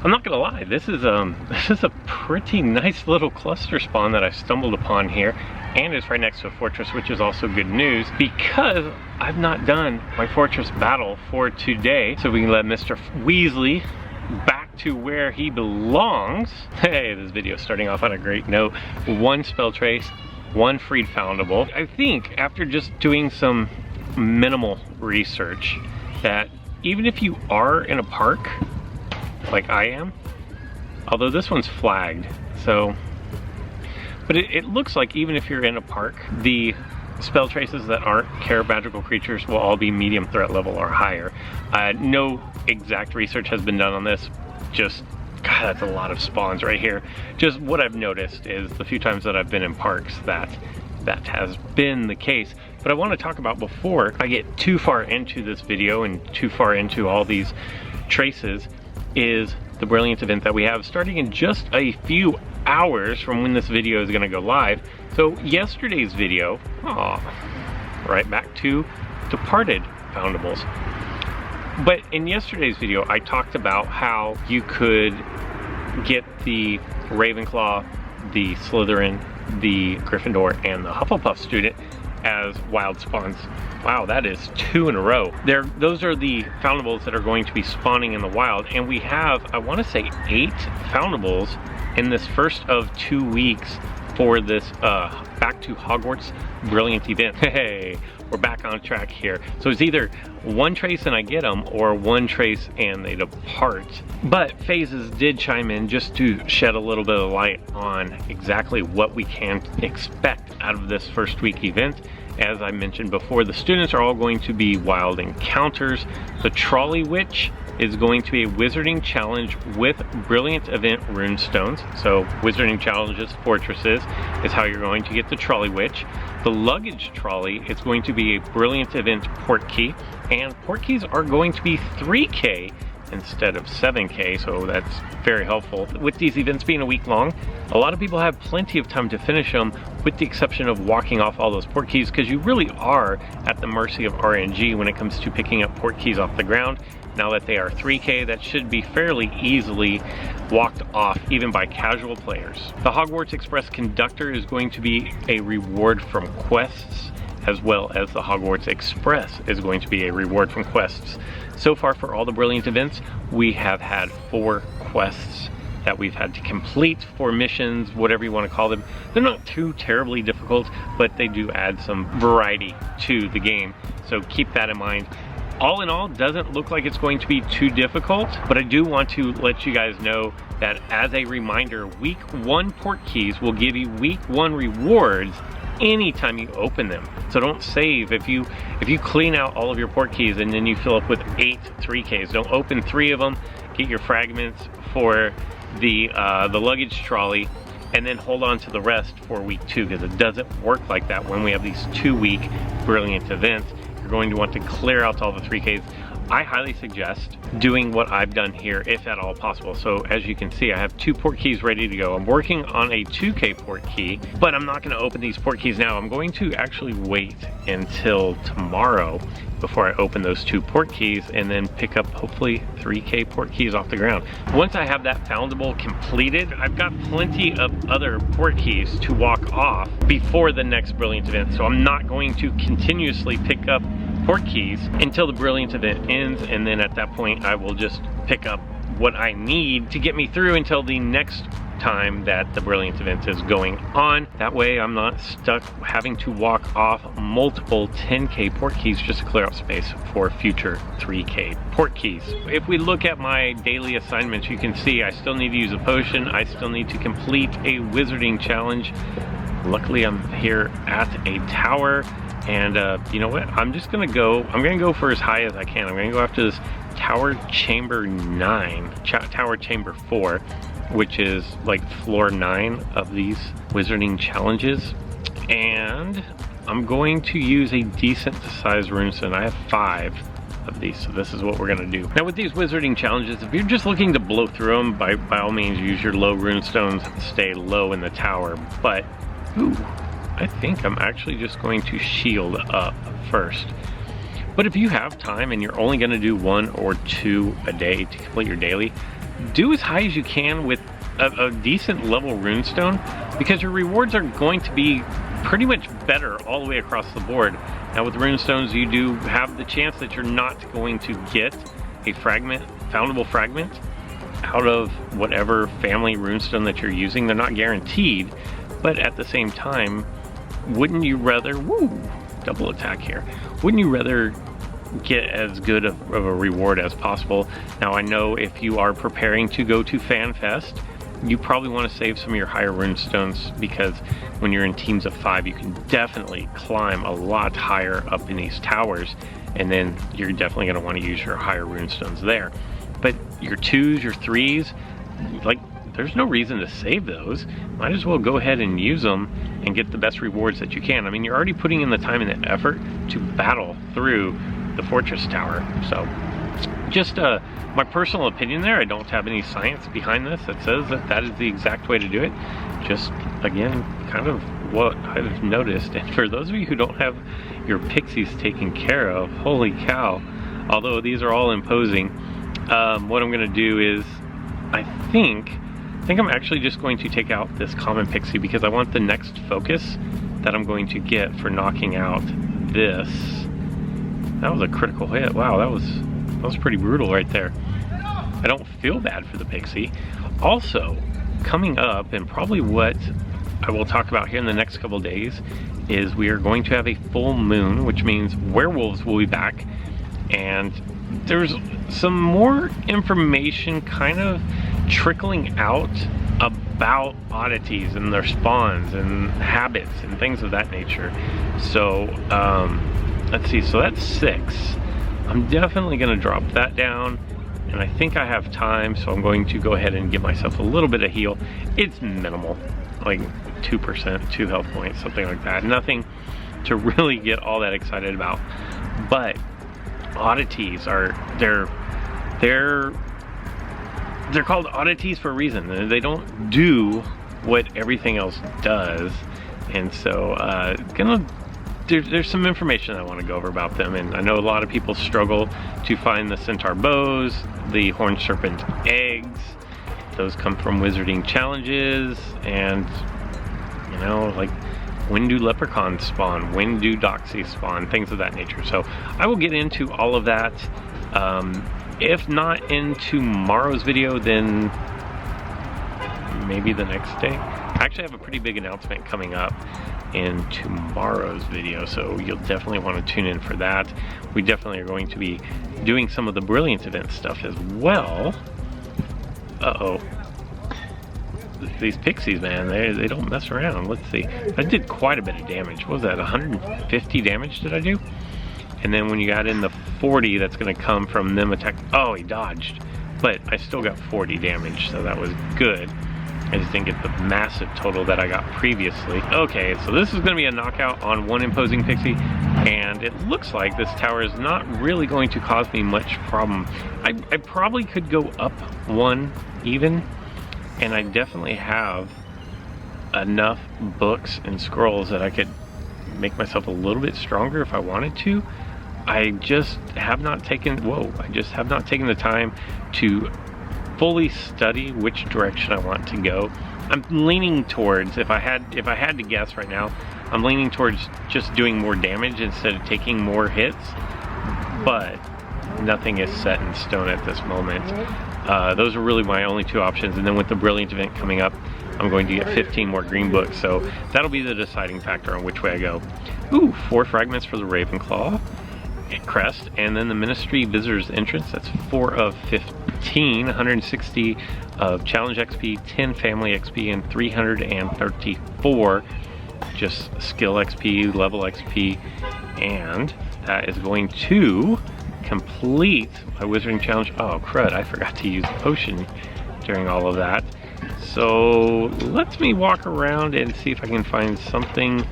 I'm not gonna lie, this is a pretty nice little cluster spawn that I stumbled upon here, and it's right next to a fortress, which is also good news because I've not done my fortress battle for today, so we can let Mr. Weasley back to where he belongs. Hey, this video is starting off on a great note. 1 spell trace, 1 freed foundable. I think after just doing some minimal research that even if you are in a park like I am, although this one's flagged, so, but it looks like even if you're in a park, the spell traces that aren't care magical creatures will all be medium threat level or higher. No exact research has been done on this, just, God, that's a lot of spawns right here. Just what I've noticed is the few times that I've been in parks that has been the case. But I want to talk about, before I get too far into this video and too far into all these traces, is the Brilliant event that we have starting in just a few hours from when this video is going to go live. So yesterday's video, right back to Departed Foundables. But in yesterday's video, I talked about how you could get the Ravenclaw, the Slytherin, the Gryffindor, and the Hufflepuff student as wild spawns. Wow, that is 2 in a row. Those are the Foundables that are going to be spawning in the wild, and we have, I want to say, 8 Foundables in this first of 2 weeks for this back to Hogwarts Brilliant event. Hey, we're back on track here. So it's either 1 trace and I get them, or 1 trace and they depart. But Phases did chime in just to shed a little bit of light on exactly what we can expect out of this first week event. As I mentioned before, the students are all going to be wild encounters. The Trolley Witch is going to be a wizarding challenge with Brilliant event runestones. So wizarding challenges, fortresses, is how you're going to get the Trolley Witch. The luggage trolley is going to be a Brilliant event port key, and port keys are going to be 3K instead of 7K, so that's very helpful. With these events being a week long, a lot of people have plenty of time to finish them, with the exception of walking off all those port keys, because you really are at the mercy of RNG when it comes to picking up port keys off the ground. Now that they are 3K, that should be fairly easily walked off, even by casual players. The Hogwarts Express Conductor is going to be a reward from quests, as well as the Hogwarts Express is going to be a reward from quests. So far for all the Brilliant events, we have had 4 quests that we've had to complete, 4 missions, whatever you want to call them. They're not too terribly difficult, but they do add some variety to the game, so keep that in mind. All in all, doesn't look like it's going to be too difficult, but I do want to let you guys know that as a reminder, week 1 port keys will give you week 1 rewards anytime you open them. So don't save if you clean out all of your port keys and then you fill up with 8 3Ks. Don't open 3 of them, get your fragments for the luggage trolley, and then hold on to the rest for week 2, because it doesn't work like that when we have these 2-week Brilliant events. You're going to want to clear out all the 3Ks. I highly suggest doing what I've done here, if at all possible. So as you can see, I have 2 port keys ready to go. I'm working on a 2K port key, but I'm not going to open these port keys now. I'm going to actually wait until tomorrow before I open those 2 port keys, and then pick up hopefully 3K port keys off the ground. Once I have that foundable completed, I've got plenty of other port keys to walk off before the next Brilliant event. So I'm not going to continuously pick up port keys until the Brilliant event ends, and then at that point I will just pick up what I need to get me through until the next time that the Brilliant event is going on. That way I'm not stuck having to walk off multiple 10K port keys just to clear out space for future 3K port keys. If we look at my daily assignments, you can see I still need to use a potion. I still need to complete a wizarding challenge. Luckily I'm here at a tower, and you know what, I'm gonna go for as high as I can. I'm gonna go after this Tower Chamber 9, Tower Chamber 4, which is like floor 9 of these wizarding challenges, and I'm going to use a decent sized runestone. I have 5 of these, so this is what we're gonna do. Now with these wizarding challenges, if you're just looking to blow through them, by all means use your low runestones, stay low in the tower, but I think I'm actually just going to shield up first. But if you have time and you're only going to do 1 or 2 a day to complete your daily, do as high as you can with a decent level runestone, because your rewards are going to be pretty much better all the way across the board. Now with runestones, you do have the chance that you're not going to get a foundable fragment out of whatever family runestone that you're using. They're not guaranteed, but at the same time, wouldn't you rather, double attack here, wouldn't you rather get as good of a reward as possible? Now I know if you are preparing to go to FanFest, you probably want to save some of your higher runestones, because when you're in teams of 5, you can definitely climb a lot higher up in these towers, and then you're definitely going to want to use your higher runestones there. But your 2s, your 3s, like, there's no reason to save those. Might as well go ahead and use them and get the best rewards that you can. I mean, you're already putting in the time and the effort to battle through the fortress tower. So just my personal opinion there. I don't have any science behind this that says that that is the exact way to do it. Just, again, kind of what I've noticed. And for those of you who don't have your pixies taken care of, holy cow, although these are all imposing, what I'm going to do is, I think I'm actually just going to take out this common pixie, because I want the next focus that I'm going to get for knocking out this. That was a critical hit. Wow, that was pretty brutal right there. I don't feel bad for the pixie. Also, coming up, and probably what I will talk about here in the next couple days, is we are going to have a full moon, which means werewolves will be back, and there's some more information kind of trickling out about oddities and their spawns and habits and things of that nature. So let's see, so that's 6. I'm definitely going to drop that down, and I think I have time, so I'm going to go ahead and give myself a little bit of heal. It's minimal, like 2%, 2 health points, something like that. Nothing to really get all that excited about. But oddities are, they're called oddities for a reason. They don't do what everything else does, and so there's some information I want to go over about them. And I know a lot of people struggle to find the centaur bows, the horned serpent eggs. Those come from wizarding challenges, and you know, like, when do leprechauns spawn, when do Doxy spawn, things of that nature. So I will get into all of that. If not in tomorrow's video, then maybe the next day. I actually have a pretty big announcement coming up in tomorrow's video, so you'll definitely want to tune in for that. We definitely are going to be doing some of the Brilliant Event stuff as well. Uh-oh. These pixies, man, they don't mess around. Let's see. I did quite a bit of damage. What was that, 150 damage did I do? And then when you got in the 40, that's going to come from them attack. Oh, he dodged. But I still got 40 damage, so that was good. I just didn't get the massive total that I got previously. Okay, so this is going to be a knockout on one imposing pixie, and it looks like this tower is not really going to cause me much problem. I probably could go up 1 even, and I definitely have enough books and scrolls that I could make myself a little bit stronger if I wanted to. I just have not taken, I just have not taken the time to fully study which direction I want to go. I'm leaning towards, if I had to guess right now, I'm leaning towards just doing more damage instead of taking more hits, but nothing is set in stone at this moment. Those are really my only 2 options, and then with the Brilliant Event coming up, I'm going to get 15 more green books, so that'll be the deciding factor on which way I go. Ooh, 4 fragments for the Ravenclaw crest, and then the Ministry Visitor's Entrance, that's 4 of 15, 160 of Challenge XP, 10 Family XP, and 334 just Skill XP, Level XP, and that is going to complete my Wizarding Challenge. Oh crud, I forgot to use a potion during all of that. So let me walk around and see if I can find something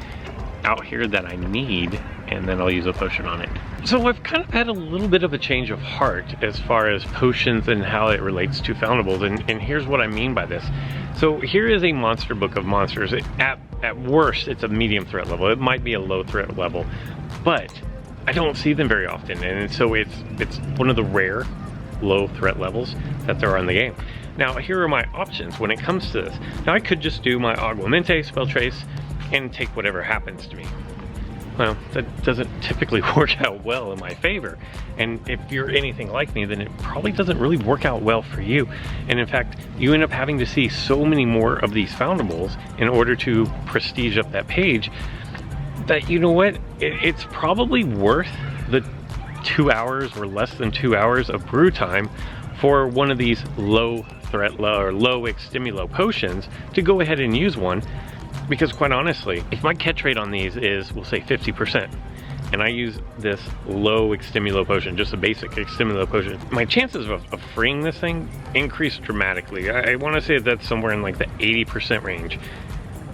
out here that I need, and then I'll use a potion on it. So I've kind of had a little bit of a change of heart as far as potions and how it relates to Foundables, and here's what I mean by this. So here is a monster book of monsters. At worst, it's a medium threat level. It might be a low threat level, but I don't see them very often, and so it's one of the rare low threat levels that there are in the game. Now, here are my options when it comes to this. Now, I could just do my Aguamente spell trace and take whatever happens to me. Well, that doesn't typically work out well in my favor. And if you're anything like me, then it probably doesn't really work out well for you. And in fact, you end up having to see so many more of these Foundables in order to prestige up that page that, you know what, it's probably worth the 2 hours or less than 2 hours of brew time for one of these low threat or low extimulo potions to go ahead and use one. Because quite honestly, if my catch rate on these is, we'll say 50%, and I use this low extimulo potion, just a basic extimulo potion, my chances of freeing this thing increase dramatically. I want to say that's somewhere in like the 80% range.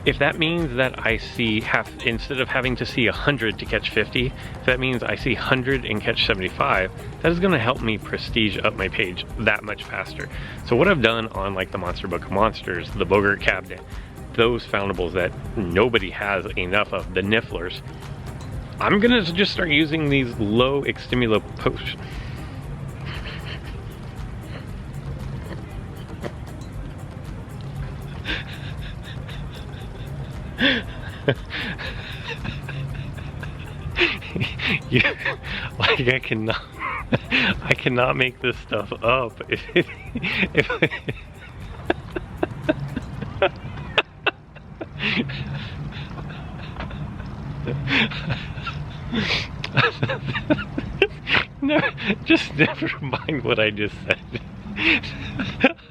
If that means that I see instead of having to see 100 to catch 50, if that means I see 100 and catch 75, that is going to help me prestige up my page that much faster. So what I've done on like the Monster Book of Monsters, the Boggart Cabinet, those Foundables that nobody has enough of, the Nifflers, I'm gonna just start using these low extimulo potions. Like I cannot make this stuff up. No, just never mind what I just said.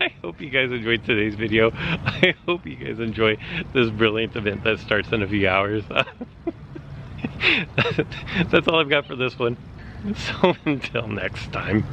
I hope you guys enjoyed today's video. I hope you guys enjoy this brilliant event that starts in a few hours. That's all I've got for this one. So until next time.